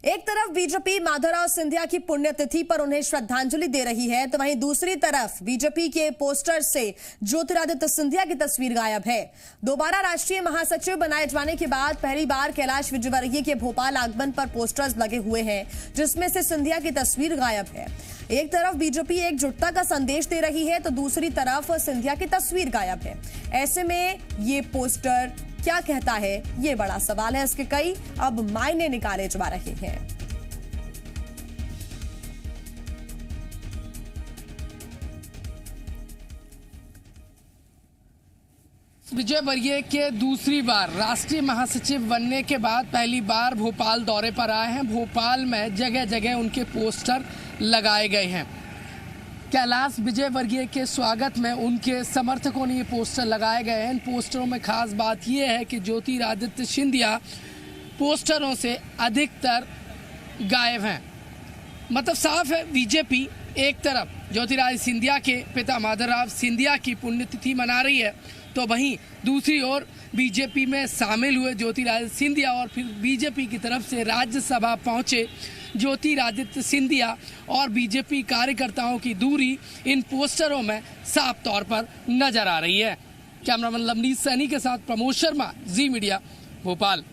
एक तरफ बीजेपी माधवराव सिंधिया की पुण्यतिथि पर उन्हें श्रद्धांजलि दे रही है, तो वहीं दूसरी तरफ बीजेपी के पोस्टर से ज्योतिरादित्य सिंधिया की तस्वीर गायब है। दोबारा राष्ट्रीय महासचिव बनाए जाने के बाद पहली बार कैलाश विजयवर्गीय के भोपाल आगमन पर पोस्टर्स लगे हुए हैं, जिसमें से सिंधिया की तस्वीर गायब है। एक तरफ बीजेपी एकजुटता का संदेश दे रही है, तो दूसरी तरफ सिंधिया की तस्वीर गायब है। ऐसे में ये पोस्टर क्या कहता है, ये बड़ा सवाल है। इसके कई अब मायने निकाले जा रहे हैं। विजयवर्गीय के दूसरी बार राष्ट्रीय महासचिव बनने के बाद पहली बार भोपाल दौरे पर आए हैं। भोपाल में जगह जगह उनके पोस्टर लगाए गए हैं। कैलाश विजयवर्गीय के स्वागत में उनके समर्थकों ने ये पोस्टर लगाए गए हैं। इन पोस्टरों में खास बात यह है कि ज्योतिरादित्य सिंधिया पोस्टरों से अधिकतर गायब हैं। मतलब साफ है, बीजेपी एक तरफ ज्योतिरादित्य सिंधिया के पिता माधवराव सिंधिया की पुण्यतिथि मना रही है, तो वहीं दूसरी ओर बीजेपी में शामिल हुए ज्योतिरादित्य सिंधिया और फिर बीजेपी की तरफ से राज्यसभा पहुंचे ज्योतिरादित्य सिंधिया और बीजेपी कार्यकर्ताओं की दूरी इन पोस्टरों में साफ तौर पर नजर आ रही है। कैमरामैन लवनीत सैनी के साथ प्रमोद शर्मा, जी मीडिया, भोपाल।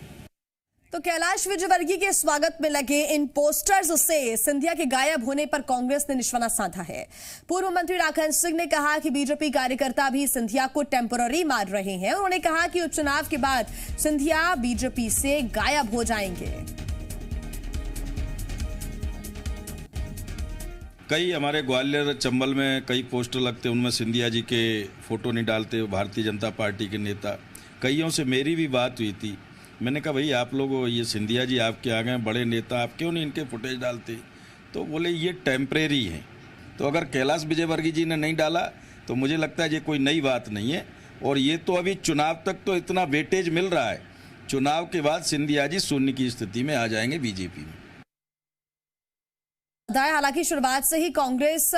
तो कैलाश विजयवर्गीय के स्वागत में लगे इन पोस्टर्स से सिंधिया के गायब होने पर कांग्रेस ने निशाना साधा है। पूर्व मंत्री राघवन सिंह ने कहा कि बीजेपी कार्यकर्ता भी सिंधिया को टेम्पररी मार रहे हैं। उन्होंने कहा कि उपचुनाव के बाद सिंधिया बीजेपी से गायब हो जाएंगे। कई हमारे ग्वालियर चंबल में कई पोस्टर लगते, उनमें सिंधिया जी के फोटो नहीं डालते भारतीय जनता पार्टी के नेता। कईयों से मेरी भी बात हुई थी। मैंने कहा भाई आप लोग, ये सिंधिया जी आपके आ गए बड़े नेता, आप क्यों नहीं इनके फुटेज डालते? तो बोले ये टेम्परेरी है। तो अगर कैलाश विजयवर्गीय जी ने नहीं डाला तो मुझे लगता है ये कोई नई बात नहीं है। और ये तो अभी चुनाव तक तो इतना वेटेज मिल रहा है, चुनाव के बाद सिंधिया जी शून्य की स्थिति में आ जाएंगे बीजेपी में। हालांकि शुरुआत से ही कांग्रेस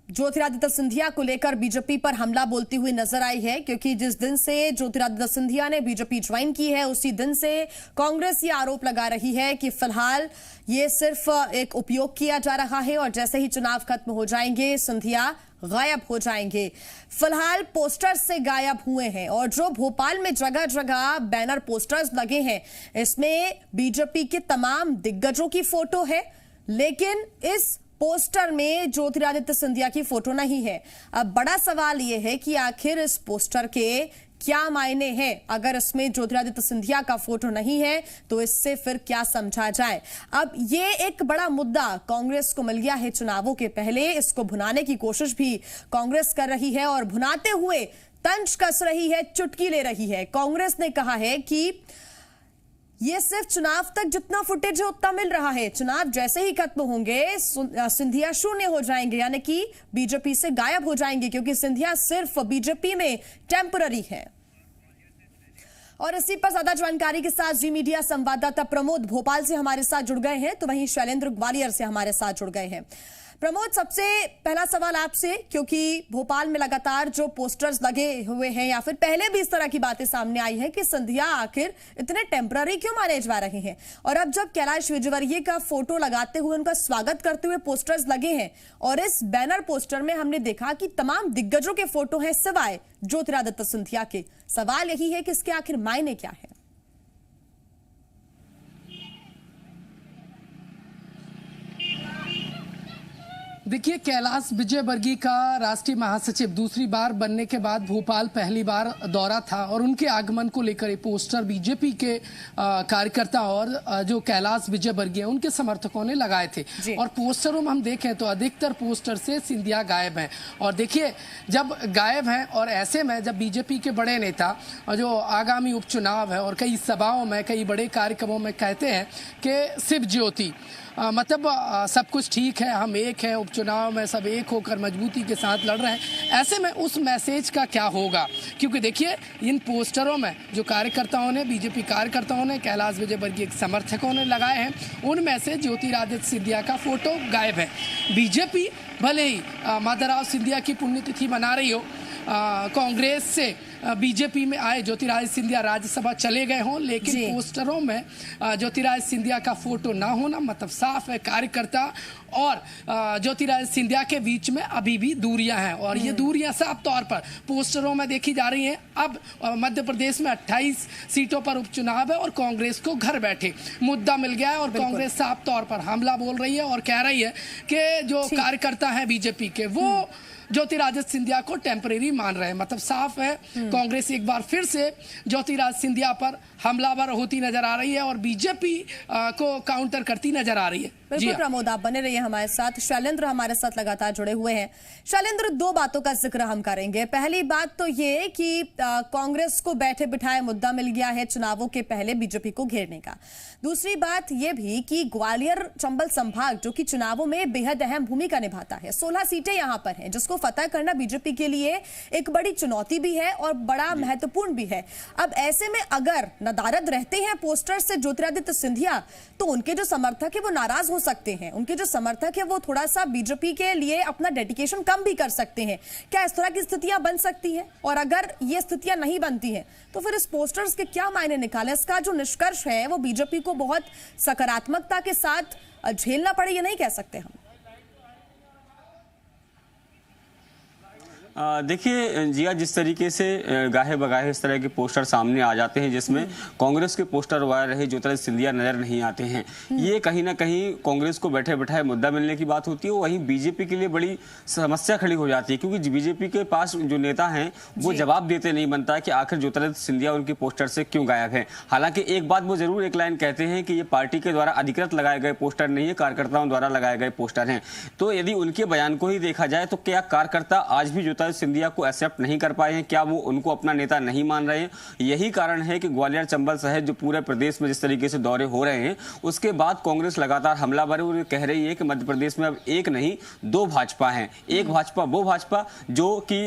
ज्योतिरादित्य सिंधिया को लेकर बीजेपी पर हमला बोलती हुई नजर आई है, क्योंकि जिस दिन से ज्योतिरादित्य सिंधिया ने बीजेपी ज्वाइन की है उसी दिन से कांग्रेस ये आरोप लगा रही है कि फिलहाल ये सिर्फ एक उपयोग किया जा रहा है और जैसे ही चुनाव खत्म हो जाएंगे सिंधिया गायब हो जाएंगे। फिलहाल पोस्टर से गायब हुए हैं और जो भोपाल में जगह जगह बैनर पोस्टर्स लगे हैं, इसमें बीजेपी के तमाम दिग्गजों की फोटो है, लेकिन इस पोस्टर में ज्योतिरादित्य सिंधिया की फोटो नहीं है। अब बड़ा सवाल यह है कि आखिर इस पोस्टर के क्या मायने हैं? अगर इसमें ज्योतिरादित्य सिंधिया का फोटो नहीं है तो इससे फिर क्या समझा जाए? अब ये एक बड़ा मुद्दा कांग्रेस को मिल गया है चुनावों के पहले। इसको भुनाने की कोशिश भी कांग्रेस कर रही है और भुनाते हुए तंज कस रही है, चुटकी ले रही है। कांग्रेस ने कहा है कि ये सिर्फ चुनाव तक जितना फुटेज है उतना मिल रहा है, चुनाव जैसे ही खत्म होंगे सिंधिया शून्य हो जाएंगे, यानी कि बीजेपी से गायब हो जाएंगे, क्योंकि सिंधिया सिर्फ बीजेपी में टेम्पररी है। और इसी पर ज्यादा जानकारी के साथ जी मीडिया संवाददाता प्रमोद भोपाल से हमारे साथ जुड़ गए हैं, तो वहीं शैलेंद्र ग्वालियर से हमारे साथ जुड़ गए हैं। प्रमोद, सबसे पहला सवाल आपसे, क्योंकि भोपाल में लगातार जो पोस्टर्स लगे हुए हैं या फिर पहले भी इस तरह की बातें सामने आई हैं कि सिंधिया आखिर इतने टेम्पररी क्यों माने जा रहे हैं, और अब जब कैलाश विजयवर्गीय का फोटो लगाते हुए उनका स्वागत करते हुए पोस्टर्स लगे हैं और इस बैनर पोस्टर में हमने देखा कि तमाम दिग्गजों के फोटो हैं सिवाय ज्योतिरादित्य सिंधिया के। सवाल यही है कि इसके आखिर मायने क्या है? देखिए, कैलाश विजयवर्गीय का राष्ट्रीय महासचिव दूसरी बार बनने के बाद भोपाल पहली बार दौरा था और उनके आगमन को लेकर ये पोस्टर बीजेपी के कार्यकर्ता और जो कैलाश विजयवर्गीय उनके समर्थकों ने लगाए थे। और पोस्टरों में हम देखें तो अधिकतर पोस्टर से सिंधिया गायब हैं। और देखिए, जब गायब हैं और ऐसे में जब बीजेपी के बड़े नेता जो आगामी उपचुनाव है और कई सभाओं में कई बड़े कार्यक्रमों में कहते हैं कि शिव ज्योति मतलब सब कुछ ठीक है, हम एक हैं, उपचुनाव में सब एक होकर मजबूती के साथ लड़ रहे हैं, ऐसे में उस मैसेज का क्या होगा? क्योंकि देखिए, इन पोस्टरों में जो कार्यकर्ताओं ने, बीजेपी कार्यकर्ताओं ने, कैलाश विजयवर्गीय के समर्थकों ने लगाए हैं, उनमें से ज्योतिरादित्य सिंधिया का फोटो गायब है। बीजेपी भले ही माधवराव सिंधिया की पुण्यतिथि मना रही हो, कांग्रेस से बीजेपी में आए ज्योतिरादित्य सिंधिया राज्यसभा चले गए हों, लेकिन पोस्टरों में ज्योतिरादित्य सिंधिया का फोटो ना होना मतलब साफ है कार्यकर्ता और ज्योतिरादित्य सिंधिया के बीच में अभी भी दूरियां हैं और ये दूरियां साफ तौर पर पोस्टरों में देखी जा रही हैं। अब मध्य प्रदेश में 28 सीटों पर उपचुनाव है और कांग्रेस को घर बैठे मुद्दा मिल गया है और कांग्रेस साफ तौर पर हमला बोल रही है और कह रही है कि जो कार्यकर्ता हैं बीजेपी के वो ज्योतिरादित्य सिंधिया को टेम्परेरी मान रहे हैं। मतलब साफ है कांग्रेस एक बार फिर से ज्योतिरादित्य सिंधिया पर हमलावर होती नजर आ रही है और बीजेपी को काउंटर करती नजर आ रही है। बिल्कुल प्रमोद, आप बने रहिए हमारे साथ। शैलेंद्र हमारे साथ लगातार जुड़े हुए हैं। शैलेंद्र, दो बातों का जिक्र हम करेंगे। पहली बात तो ये कि कांग्रेस को बैठे बिठाए मुद्दा मिल गया है चुनावों के पहले बीजेपी को घेरने का। दूसरी बात यह भी कि ग्वालियर चंबल संभाग जो कि चुनावों में बेहद अहम भूमिका निभाता है, 16 सीटें यहां पर हैं जिसको फतह करना बीजेपी के लिए एक बड़ी चुनौती भी है और बड़ा महत्वपूर्ण भी है। अब ऐसे में अगर नदारद रहते हैं पोस्टर से ज्योतिरादित्य सिंधिया तो उनके जो समर्थक है वो नाराज हो सकते हैं, उनके जो समर्थक है वो थोड़ा सा बीजेपी के लिए अपना डेडिकेशन कम भी कर सकते हैं। क्या इस तरह की स्थितियां बन सकती हैं? और अगर ये स्थितियां नहीं बनती हैं तो फिर इस पोस्टर्स के क्या मायने निकाले? इसका जो निष्कर्ष है वो बीजेपी को बहुत सकारात्मकता के साथ झेलना पड़े, ये नहीं कह सकते हम। देखिए जिया, जिस तरीके से गाहे बगाहे इस तरह के पोस्टर सामने आ जाते हैं जिसमें कांग्रेस के पोस्टर वायर रहे ज्योतिरादित्य सिंधिया नजर नहीं आते हैं, ये कहीं ना कहीं कांग्रेस को बैठे बैठाए मुद्दा मिलने की बात होती है। वहीं बीजेपी के लिए बड़ी समस्या खड़ी हो जाती है क्योंकि बीजेपी के पास जो नेता हैं वो जवाब देते नहीं बनता है कि आखिर ज्योतिरादित्य सिंधिया उनके पोस्टर से क्यों गायब है। हालांकि एक बात वो जरूर एक लाइन कहते हैं कि ये पार्टी के द्वारा अधिकृत लगाए गए पोस्टर नहीं है, कार्यकर्ताओं द्वारा लगाए गए पोस्टर हैं। तो यदि उनके बयान को ही देखा जाए तो क्या कार्यकर्ता आज भी सिंधिया को एक्सेप्ट नहीं कर पाए हैं? क्या वो उनको अपना नेता नहीं मान रहे हैं? यही कारण है कि ग्वालियर चंबल सहित जो पूरे प्रदेश में जिस तरीके से दौरे हो रहे हैं उसके बाद कांग्रेस लगातार हमलावर और कह रही है कि मध्य प्रदेश में अब एक नहीं दो भाजपा हैं। एक भाजपा वो भाजपा जो कि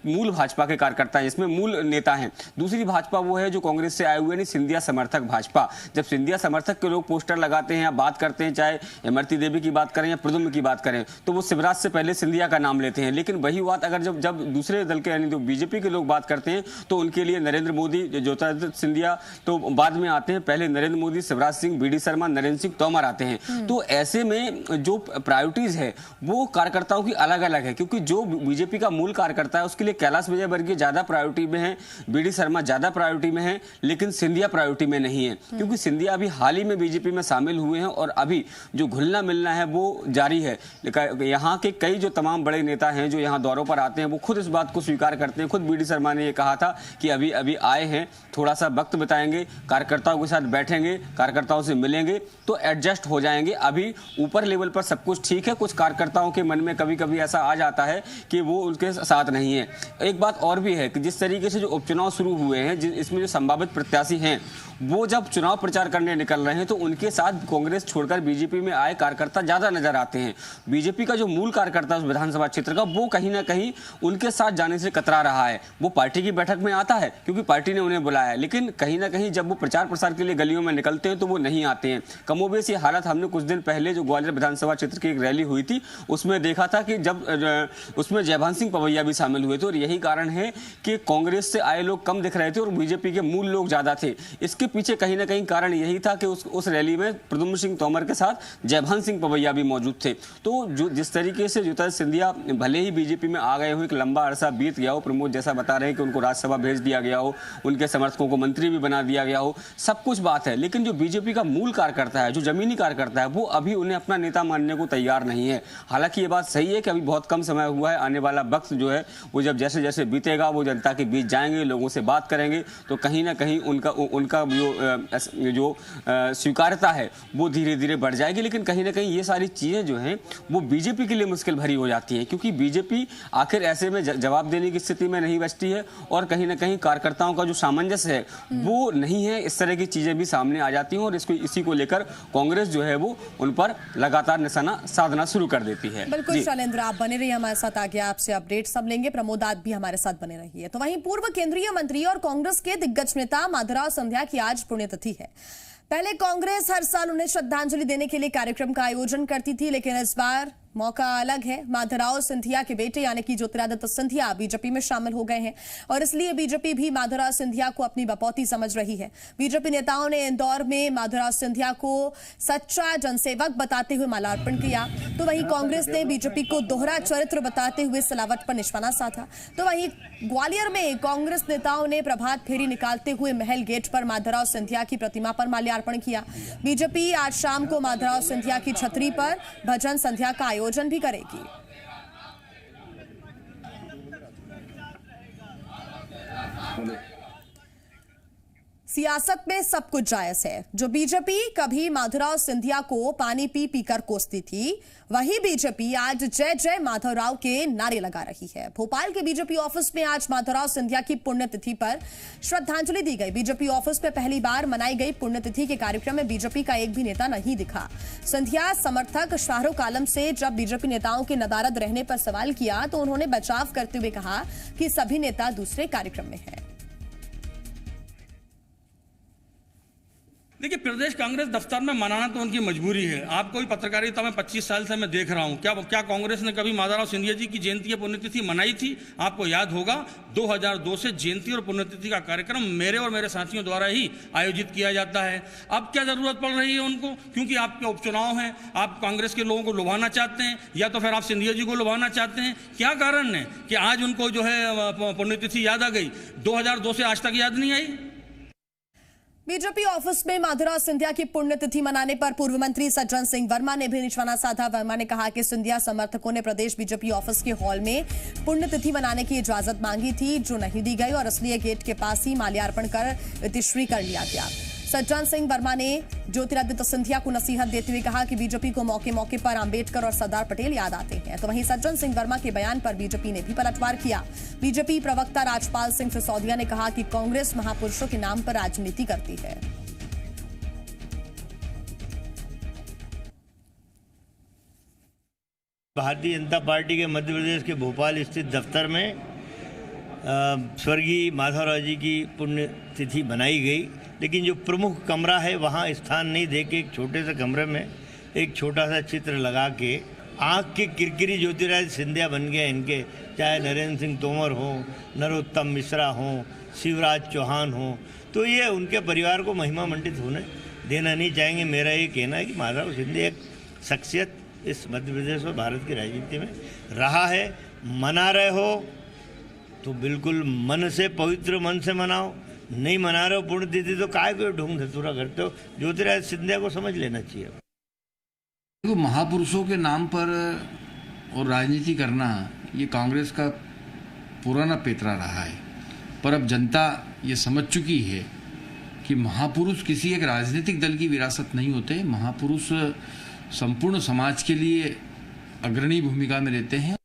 मूल भाजपा के कार्यकर्ता हैं, जिसमें मूल नेता हैं। दूसरी भाजपा वो है जो कांग्रेस से आए हुए नहीं, सिंधिया समर्थक भाजपा। जब सिंधिया समर्थक के लोग पोस्टर लगाते हैं या बात करते हैं, चाहे इमरती देवी की बात करें या प्रद्युम्न की बात करें, तो वो शिवराज से पहले सिंधिया का नाम लेते हैं। लेकिन वही बात अगर जब दूसरे दल के यानी जो बीजेपी के लोग बात करते हैं तो उनके लिए नरेंद्र मोदी, ज्योतिरादित्य सिंधिया तो बाद में आते हैं। पहले नरेंद्र मोदी, शिवराज सिंह, बीडी शर्मा, नरेंद्र सिंह तोमर आते हैं। तो ऐसे में जो प्रायोरिटीज है वो कार्यकर्ताओं की अलग अलग है क्योंकि जो बीजेपी का मूल कार्यकर्ता है उसके लिए कैलाश विजयवर्गीय ज्यादा प्रायोरिटी में है, बीडी शर्मा ज्यादा प्रायोरिटी में है, लेकिन सिंधिया प्रायोरिटी में नहीं है क्योंकि सिंधिया अभी हाल ही में बीजेपी में शामिल हुए हैं और अभी जो घुलना मिलना है वो जारी है। यहाँ के कई जो तमाम बड़े नेता हैं जो यहाँ दौरों पर आते हैं वो खुद इस बात को स्वीकार करते हैं। खुद बीडी शर्मा ने ये कहा था कि अभी अभी आए हैं, थोड़ा सा वक्त बिताएंगे, कार्यकर्ताओं के साथ बैठेंगे, कार्यकर्ताओं से मिलेंगे तो एडजस्ट हो जाएंगे। अभी ऊपर लेवल पर सब कुछ ठीक है, कुछ कार्यकर्ताओं के मन में कभी कभी ऐसा आ जाता है कि वो उनके साथ नहीं है। एक बात और भी है कि जिस तरीके से जो उपचुनाव शुरू हुए हैं, इसमें जो संभावित प्रत्याशी हैं वो जब चुनाव प्रचार करने निकल रहे हैं तो उनके साथ कांग्रेस छोड़कर बीजेपी में आए कार्यकर्ता ज्यादा नजर आते हैं। बीजेपी का जो मूल कार्यकर्ता उस विधानसभा क्षेत्र का वो कहीं ना कहीं उनके साथ जाने से कतरा रहा है। वो पार्टी की बैठक में आता है क्योंकि पार्टी ने उन्हें बुलाया है, लेकिन कहीं ना कहीं जब वो प्रचार प्रसार के लिए गलियों में निकलते हैं तो वो नहीं आते हैं। कमोबेश ये हालत हमने कुछ दिन पहले जो ग्वालियर विधानसभा क्षेत्र की एक रैली हुई थी उसमें देखा था कि जब उसमें जयभान सिंह पवैया भी शामिल हुए थे और यही कारण है कि कांग्रेस से आए लोग कम दिख रहे थे और बीजेपी के मूल लोग ज्यादा थे। इसके पीछे कहीं ना कहीं कारण यही था कि उस रैली में प्रद्युम्न सिंह तोमर के साथ जयभान सिंह पवैया भी मौजूद थे। तो जो जिस तरीके से ज्योतिरादित्य सिंधिया भले ही बीजेपी में आ गए हो, एक लंबा अरसा बीत गया हो, प्रमोद जैसा बता रहे हैं कि उनको राज्यसभा भेज दिया गया हो, उनके समर्थकों को मंत्री भी बना दिया गया हो, सब कुछ बात है, लेकिन जो बीजेपी का मूल कार्यकर्ता है, जो जमीनी कार्यकर्ता है, वो अभी उन्हें अपना नेता मानने को तैयार नहीं है। हालांकि ये बात सही है कि अभी बहुत कम समय हुआ है, आने वाला वक्त जो है वो जब जैसे जैसे बीतेगा वो जनता के बीच जाएंगे, लोगों से बात करेंगे तो कहीं ना कहीं उनका जो स्वीकार्यता है वो धीरे धीरे बढ़ जाएगी। लेकिन कहीं ना कहीं ये सारी चीजें जो हैं वो बीजेपी के लिए मुश्किल भरी हो जाती है क्योंकि बीजेपी आखिर ऐसे में जवाब देने की स्थिति में नहीं बचती है और कहीं ना कहीं कार्यकर्ताओं का जो सामंजस्य है वो नहीं है। इस तरह की चीजें भी सामने आ जाती हैं और इसी को लेकर कांग्रेस जो है वो उन पर लगातार निशाना साधना शुरू कर देती है। बिल्कुल शैलेंद्र, आप बने रहिए हमारे साथ, आगे आपसे अपडेट सब लेंगे। प्रमोद, आप भी हमारे साथ बने रहिए। तो वहीं पूर्व केंद्रीय मंत्री और कांग्रेस के दिग्गज नेता माधवराव सिंधिया की आज पुण्यतिथि है। पहले कांग्रेस हर साल उन्हें श्रद्धांजलि देने के लिए कार्यक्रम का आयोजन करती थी, लेकिन इस बार मौका अलग है। माधवराव सिंधिया के बेटे यानी कि ज्योतिरादित्य सिंधिया बीजेपी में शामिल हो गए हैं और इसलिए बीजेपी भी माधवराव सिंधिया को अपनी बपौती समझ रही है। बीजेपी नेताओं ने इंदौर में माधवराव सिंधिया को सच्चा जनसेवक बताते हुए माल्यार्पण किया, तो वहीं कांग्रेस ने बीजेपी को दोहरा चरित्र बताते हुए सिलावट पर निशाना साधा। तो वहीं ग्वालियर में कांग्रेस नेताओं ने प्रभात फेरी निकालते हुए महल गेट पर माधवराव सिंधिया की प्रतिमा पर माल्यार्पण किया। बीजेपी आज शाम को माधवराव सिंधिया की छतरी पर भजन संध्या का आयोजन भी करेगी। सियासत में सब कुछ जायज है। जो बीजेपी कभी माधवराव सिंधिया को पानी पी पीकर कोसती थी, वही बीजेपी आज जय जय माधवराव के नारे लगा रही है। भोपाल के बीजेपी ऑफिस में आज माधवराव सिंधिया की पुण्यतिथि पर श्रद्धांजलि दी गई। बीजेपी ऑफिस में पहली बार मनाई गई पुण्यतिथि के कार्यक्रम में बीजेपी का एक भी नेता नहीं दिखा। सिंधिया समर्थक शाहरुख आलम से जब बीजेपी नेताओं के नदारद रहने पर सवाल किया तो उन्होंने बचाव करते हुए कहा कि सभी नेता दूसरे कार्यक्रम में हैं। देखिए, प्रदेश कांग्रेस दफ्तर में मनाना तो उनकी मजबूरी है। आपको भी पत्रकारिता में 25 साल से मैं देख रहा हूं, क्या कांग्रेस ने कभी माधवराव सिंधिया जी की जयंती या पुण्यतिथि मनाई थी? आपको याद होगा 2002 से जयंती और पुण्यतिथि का कार्यक्रम मेरे और मेरे साथियों द्वारा ही आयोजित किया जाता है। अब क्या जरूरत पड़ रही है उनको? क्योंकि आपके उपचुनाव हैं, आप कांग्रेस के लोगों को लुभाना चाहते हैं, या तो फिर आप सिंधिया जी को लुभाना चाहते हैं। क्या कारण है कि आज उनको जो है पुण्यतिथि याद आ गई? 2002 से आज तक याद नहीं आई। बीजेपी ऑफिस में माधवराव सिंधिया की पुण्यतिथि मनाने पर पूर्व मंत्री सज्जन सिंह वर्मा ने भी निशाना साधा। वर्मा ने कहा कि सिंधिया समर्थकों ने प्रदेश बीजेपी ऑफिस के हॉल में पुण्यतिथि मनाने की इजाजत मांगी थी, जो नहीं दी गई और इसलिए गेट के पास ही माल्यार्पण कर इतिश्री कर लिया गया। सज्जन सिंह वर्मा ने ज्योतिरादित्य सिंधिया को नसीहत देते हुए कहा कि बीजेपी को मौके मौके पर अंबेडकर और सरदार पटेल याद आते हैं। तो वहीं सज्जन सिंह वर्मा के बयान पर बीजेपी ने भी पलटवार किया। बीजेपी प्रवक्ता राजपाल सिंह सिसोदिया ने कहा कि कांग्रेस महापुरुषों के नाम पर राजनीति करती है। भारतीय जनता पार्टी के मध्य प्रदेश के भोपाल स्थित दफ्तर में स्वर्गीय माधवराव जी की पुण्यतिथि बनाई गई, लेकिन जो प्रमुख कमरा है वहाँ स्थान नहीं देके एक छोटे से कमरे में एक छोटा सा चित्र लगा के आँख के किरकिरी ज्योतिरादित्य सिंधिया बन गए इनके। चाहे नरेंद्र सिंह तोमर हो, नरोत्तम मिश्रा हो, शिवराज चौहान हो, तो ये उनके परिवार को महिमा मंडित होने देना नहीं चाहेंगे। मेरा ये कहना है कि माधवराव सिंधिया एक शख्सियत इस मध्य प्रदेश और भारत की राजनीति में रहा है। मना रहे हो तो बिल्कुल मन से, पवित्र मन से मनाओ। नहीं मना रहे हो पुण्यतिथि तो काय को ढोंग धतूरा करते हो? ज्योतिरादित्य सिंधिया को समझ लेना चाहिए। देखो, महापुरुषों के नाम पर और राजनीति करना ये कांग्रेस का पुराना पेतरा रहा है, पर अब जनता ये समझ चुकी है कि महापुरुष किसी एक राजनीतिक दल की विरासत नहीं होते। महापुरुष संपूर्ण समाज के लिए अग्रणी भूमिका में रहते हैं।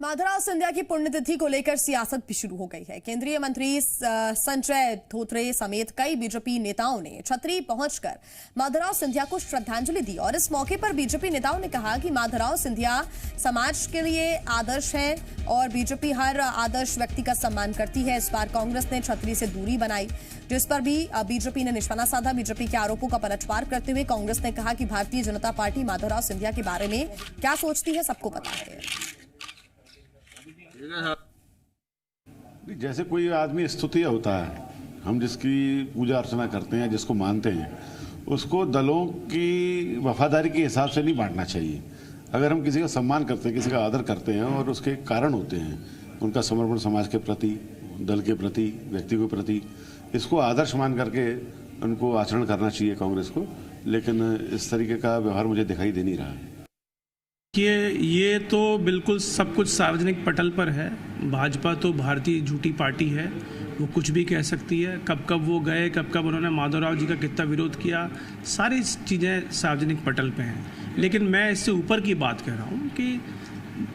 माधवराव सिंधिया की पुण्यतिथि को लेकर सियासत भी शुरू हो गई है। केंद्रीय मंत्री संजय धोत्रे समेत कई बीजेपी नेताओं ने छतरी पहुंचकर माधवराव सिंधिया को श्रद्धांजलि दी और इस मौके पर बीजेपी नेताओं ने कहा कि माधवराव सिंधिया समाज के लिए आदर्श हैं और बीजेपी हर आदर्श व्यक्ति का सम्मान करती है। इस बार कांग्रेस ने छतरी से दूरी बनाई, जिस पर भी बीजेपी ने निशाना साधा। बीजेपी के आरोपों का पलटवार करते हुए कांग्रेस ने कहा कि भारतीय जनता पार्टी माधवराव सिंधिया के बारे में क्या सोचती है सबको पता है। जैसे कोई आदमी स्तुति होता है, हम जिसकी पूजा अर्चना करते हैं, जिसको मानते हैं, उसको दलों की वफादारी के हिसाब से नहीं बांटना चाहिए। अगर हम किसी का सम्मान करते हैं, किसी का आदर करते हैं और उसके कारण होते हैं, उनका समर्पण समाज के प्रति, दल के प्रति, व्यक्ति के प्रति, इसको आदर्श मान करके उनको आचरण करना चाहिए कांग्रेस को। लेकिन इस तरीके का व्यवहार मुझे दिखाई दे नहीं रहा है। ये तो बिल्कुल सब कुछ सार्वजनिक पटल पर है। भाजपा तो भारतीय झूठी पार्टी है, वो कुछ भी कह सकती है। कब कब वो गए, कब कब उन्होंने माधवराव जी का कितना विरोध किया, सारी चीज़ें सार्वजनिक पटल पे हैं। लेकिन मैं इससे ऊपर की बात कह रहा हूँ कि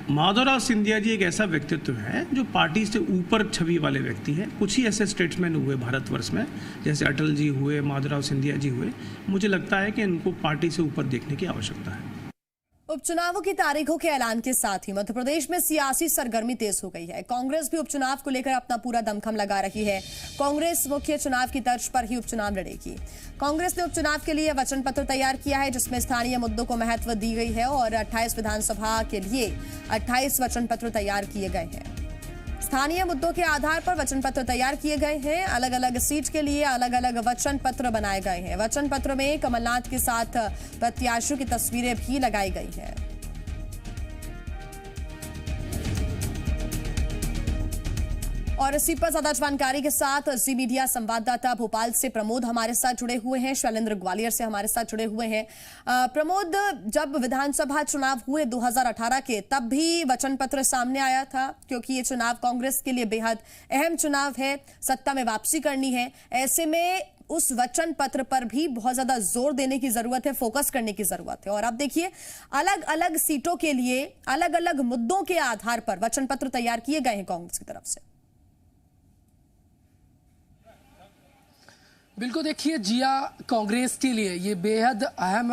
माधवराव सिंधिया जी एक ऐसा व्यक्तित्व है जो पार्टी से ऊपर छवि वाले व्यक्ति हैं। कुछ ही ऐसे स्टेट्समैन हुए भारतवर्ष में, जैसे अटल जी हुए, माधवराव सिंधिया जी हुए। मुझे लगता है कि इनको पार्टी से ऊपर देखने की आवश्यकता है। उपचुनावों की तारीखों के ऐलान के साथ ही मध्य प्रदेश में सियासी सरगर्मी तेज हो गई है। कांग्रेस भी उपचुनाव को लेकर अपना पूरा दमखम लगा रही है। कांग्रेस मुख्य चुनाव की तर्ज पर ही उपचुनाव लड़ेगी। कांग्रेस ने उपचुनाव के लिए वचन पत्र तैयार किया है, जिसमें स्थानीय मुद्दों को महत्व दी गई है और 28 विधानसभा के लिए 28 वचन पत्र तैयार किए गए हैं। स्थानीय मुद्दों के आधार पर वचन पत्र तैयार किए गए हैं। अलग अलग सीट के लिए अलग अलग वचन पत्र बनाए गए हैं। वचन पत्र में कमलनाथ के साथ प्रत्याशियों की तस्वीरें भी लगाई गई हैं। और इसी पर ज्यादा जानकारी के साथ जी मीडिया संवाददाता भोपाल से प्रमोद हमारे साथ जुड़े हुए हैं, शैलेंद्र ग्वालियर से हमारे साथ जुड़े हुए हैं। प्रमोद, जब विधानसभा चुनाव हुए 2018 के, तब भी वचन पत्र सामने आया था, क्योंकि ये चुनाव कांग्रेस के लिए बेहद अहम चुनाव है, सत्ता में वापसी करनी है। ऐसे में उस वचन पत्र पर भी बहुत ज्यादा जोर देने की जरूरत है, फोकस करने की जरूरत है। और अब देखिए, अलग अलग सीटों के लिए अलग अलग मुद्दों के आधार पर वचन पत्र तैयार किए गए हैं कांग्रेस की तरफ से। बिल्कुल, देखिए जिया, कांग्रेस के लिए ये बेहद अहम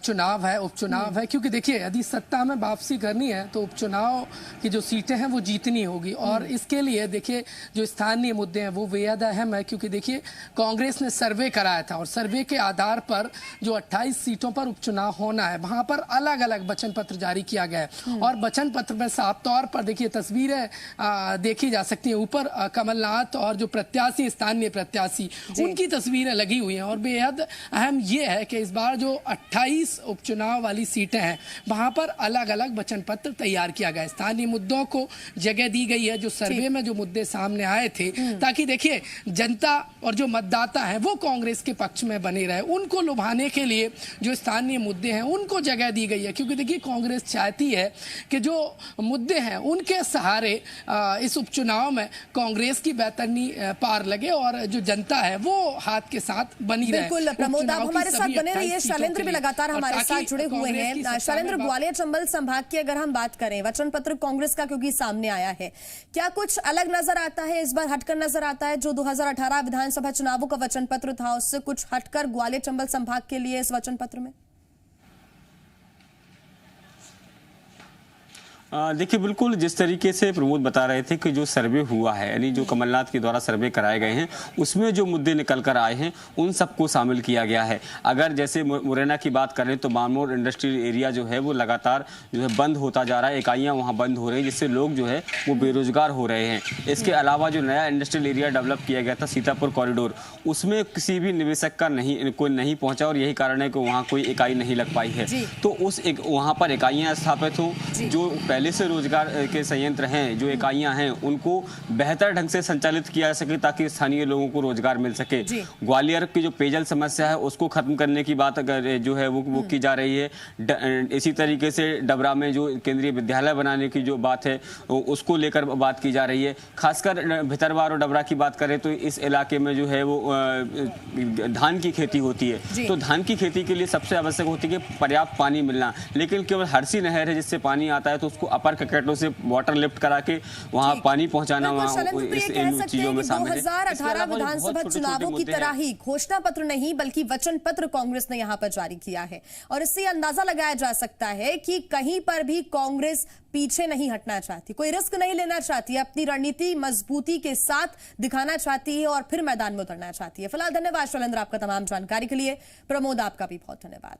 चुनाव है, उपचुनाव है, क्योंकि देखिए यदि सत्ता में वापसी करनी है तो उपचुनाव की जो सीटें हैं वो जीतनी होगी। और इसके लिए देखिए जो स्थानीय मुद्दे हैं वो बेहद अहम है, क्योंकि देखिए कांग्रेस ने सर्वे कराया था और सर्वे के आधार पर जो 28 सीटों पर उपचुनाव होना है वहां पर अलग अलग वचन पत्र जारी किया गया है। और वचन पत्र में साफ तौर पर देखिए तस्वीरें देखी जा सकती है। ऊपर कमलनाथ और जो प्रत्याशी, स्थानीय प्रत्याशी, उनकी तस्वीरें लगी हुई हैं। और बेहद अहम यह है कि इस बार जो 28 उपचुनाव वाली सीटें हैं वहां पर अलग अलग वचन पत्र तैयार किया गया है। स्थानीय मुद्दों को जगह दी गई है, जो सर्वे में जो मुद्दे सामने आए थे, ताकि देखिए जनता और जो मतदाता है वो कांग्रेस के पक्ष में बने रहे। उनको लुभाने के लिए जो स्थानीय मुद्दे हैं उनको जगह दी गई है, क्योंकि देखिए कांग्रेस चाहती है कि जो मुद्दे हैं उनके सहारे इस उपचुनाव में कांग्रेस की बेहतरीनी पार लगे और जो जनता है वो हाथ के साथ बनी रहे। बिल्कुल प्रमोद, आप हमारे साथ बने रहिए। शैलेंद्र भी लगातार हमारे साथ जुड़े हुए हैं। शैलेंद्र, ग्वालियर चंबल संभाग की अगर हम बात करें, वचन पत्र कांग्रेस का क्योंकि सामने आया है, क्या कुछ अलग नजर आता है, इस बार हटकर नजर आता है? जो 2018 विधानसभा चुनावों का वचन पत्र था उससे कुछ हटकर ग्वालियर चंबल संभाग के लिए इस वचन पत्र में? देखिए, बिल्कुल जिस तरीके से प्रमोद बता रहे थे कि जो सर्वे हुआ है, यानी जो कमलनाथ के द्वारा सर्वे कराए गए हैं, उसमें जो मुद्दे निकल कर आए हैं उन सबको शामिल किया गया है। अगर जैसे मुरैना की बात करें तो मानमोर इंडस्ट्रियल एरिया जो है वो लगातार जो है बंद होता जा रहा है, इकाइयाँ वहाँ बंद हो रही हैं, जिससे लोग जो है वो बेरोजगार हो रहे हैं। इसके अलावा जो नया इंडस्ट्रियल एरिया डेवलप किया गया था सीतापुर कॉरिडोर, उसमें किसी भी निवेशक का कोई नहीं पहुँचा और यही कारण है कि वहाँ कोई इकाई नहीं लग पाई है। तो वहाँ पर इकाइयाँ स्थापित हों, जो पहले से रोजगार के संयंत्र हैं, जो इकाइयां हैं, उनको बेहतर ढंग से संचालित किया जा सके ताकि स्थानीय लोगों को रोजगार मिल सके। ग्वालियर की जो पेयजल समस्या है उसको खत्म करने की बात अगर जो है वो की जा रही है। इसी तरीके से डबरा में जो केंद्रीय विद्यालय बनाने की जो बात है उसको लेकर बात की जा रही है। खासकर भितरवार और डबरा की बात करें तो इस इलाके में जो है वो धान की खेती होती है, तो धान की खेती के लिए सबसे आवश्यक होती है पर्याप्त पानी मिलना। लेकिन केवल हरसी नहर है जिससे पानी आता है, तो उसको अपर ककेटों से वाटर लिफ्ट करा के वहां पानी पहुंचाना वहां इन चीजों में शामिल है। 2018 विधानसभा चुनावों की तरह ही घोषणा पत्र नहीं बल्कि वचन पत्र कांग्रेस ने यहां पर जारी किया है, और इससे अंदाजा लगाया जा सकता है कि कहीं पर भी कांग्रेस पीछे नहीं हटना चाहती, कोई रिस्क नहीं लेना चाहती, अपनी रणनीति मजबूती के साथ दिखाना चाहती है और फिर मैदान में उतरना चाहती है। फिलहाल धन्यवाद शैलेंद्र आपका तमाम जानकारी के लिए। प्रमोद, आपका भी बहुत धन्यवाद।